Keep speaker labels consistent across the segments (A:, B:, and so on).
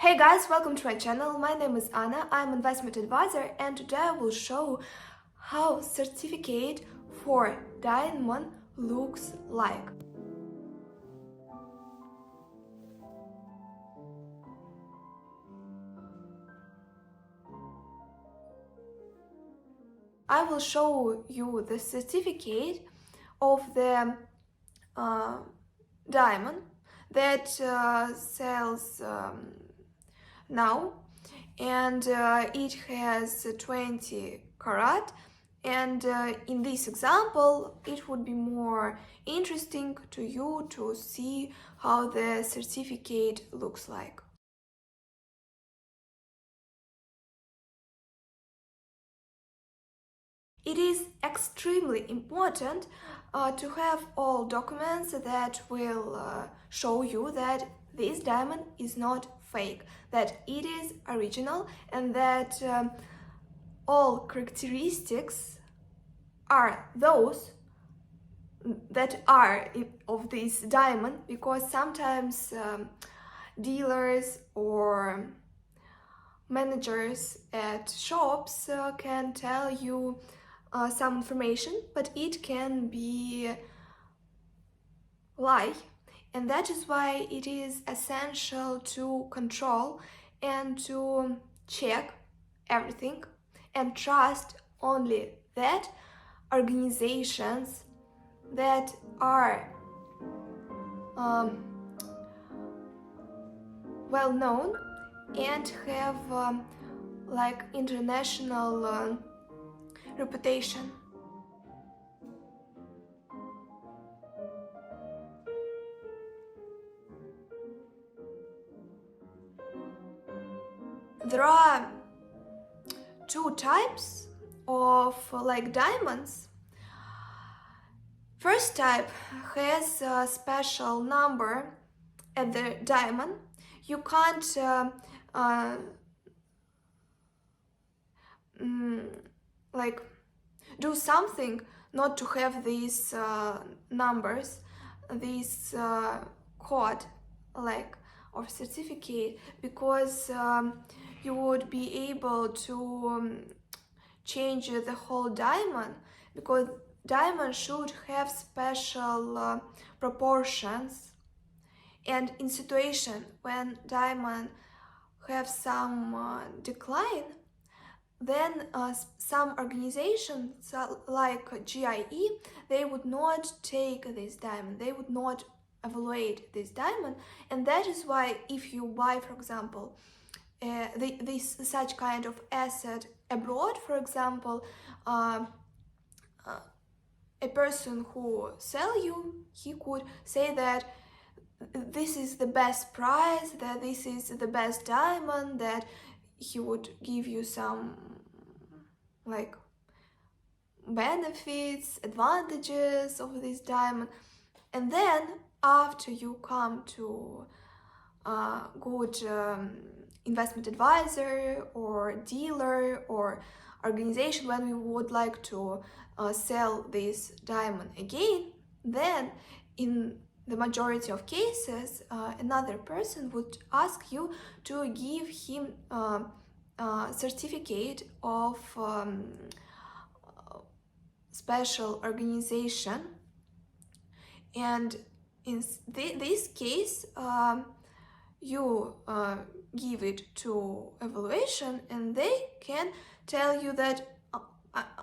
A: Hey guys, welcome to my channel. My name is Anna, I'm investment advisor, and today I will show how certificate for diamond looks like. I will show you the certificate of the uh, diamond that sells now, and it has 20 carat, and in this example it would be more interesting to you to see how the certificate looks like. It is extremely important to have all documents that will show you that this diamond is not fake, that it is original, and that all characteristics are those that are of this diamond, because sometimes dealers or managers at shops can tell you some information, but it can be lie, and that is why it is essential to control and to check everything and trust only that organizations that are well known and have like international reputation. There are two types of like diamonds. First type has a special number at the diamond. You can't uh, like do something not to have these numbers, this code like of certificate, because you would be able to change the whole diamond, because diamond should have special proportions, and in situation when diamond have some decline, then some organizations like GIE, they would not take this diamond, they would not evaluate this diamond, and that is why if you buy, for example, this such kind of asset abroad, for example, a person who sell you, he could say that this is the best price, that this is the best diamond, that he would give you some like benefits, advantages of this diamond, and then after you come to a good investment advisor or dealer or organization, when we would like to sell this diamond again, then in the majority of cases another person would ask you to give him a certificate of special organization, and in this case you give it to evaluation, and they can tell you that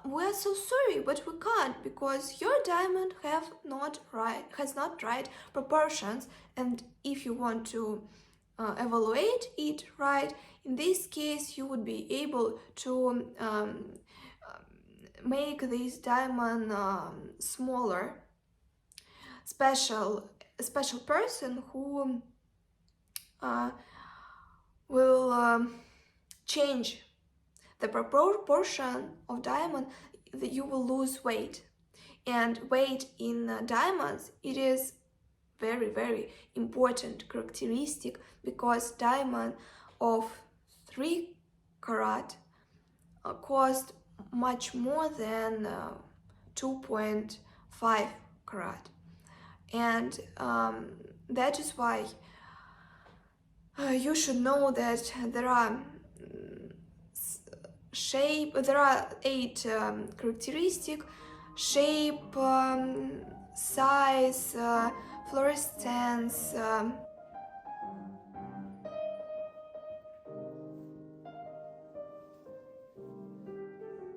A: we're so sorry, but we can't, because your diamond has not right proportions, and if you want to evaluate it right, in this case you would be able to make this diamond smaller. A special person who will change the proportion of diamond, that you will lose weight, and weight in diamonds, it is very important characteristic, because diamond of 3 carat cost much more than 2.5 carat, and that is why you should know that there are there are 8 characteristics: shape, size, fluorescence.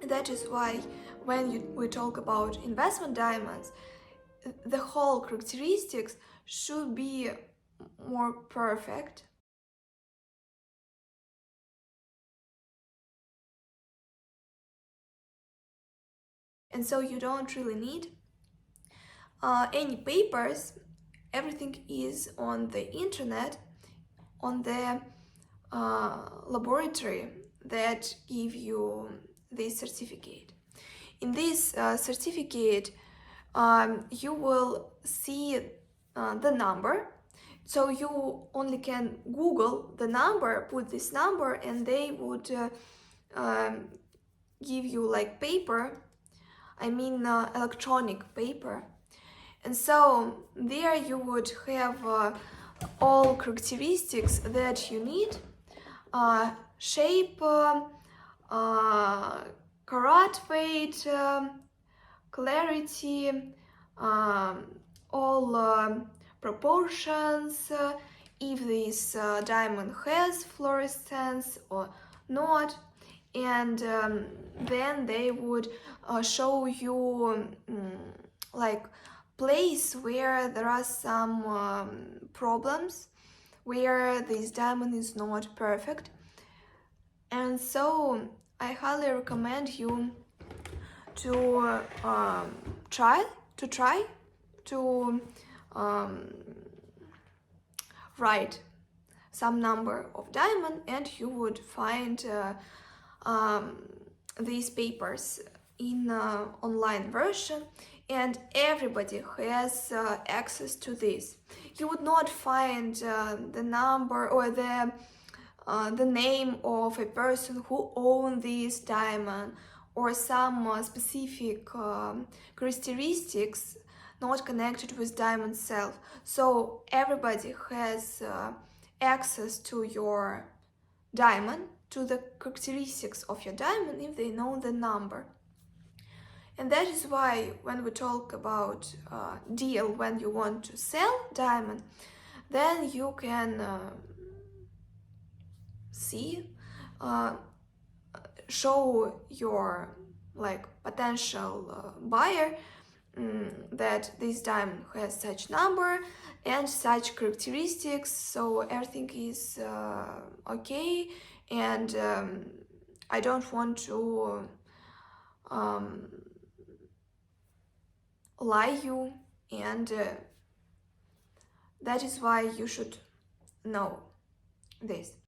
A: That is why when we talk about investment diamonds, the whole characteristics should be more perfect. And so you don't really need any papers. Everything is on the internet, on the laboratory that give you this certificate. In this certificate, you will see the number. So you only can Google the number, put this number, and they would give you like paper, I mean electronic paper. And so there you would have all characteristics that you need: shape, carat weight, clarity, all proportions, if this diamond has fluorescence or not. And then they would show you like place where there are some problems, where this diamond is not perfect. And so I highly recommend you to try to write some number of diamond, and you would find these papers in online version, and everybody has access to this. You would not find the number or the name of a person who owns this diamond, or some specific characteristics not connected with diamond itself. So everybody has access to your diamond, to the characteristics of your diamond, if they know the number. And that is why when we talk about deal, when you want to sell diamond, then you can see, show your like potential buyer that this diamond has such number and such characteristics, so everything is okay, and I don't want to lie you, and that is why you should know this.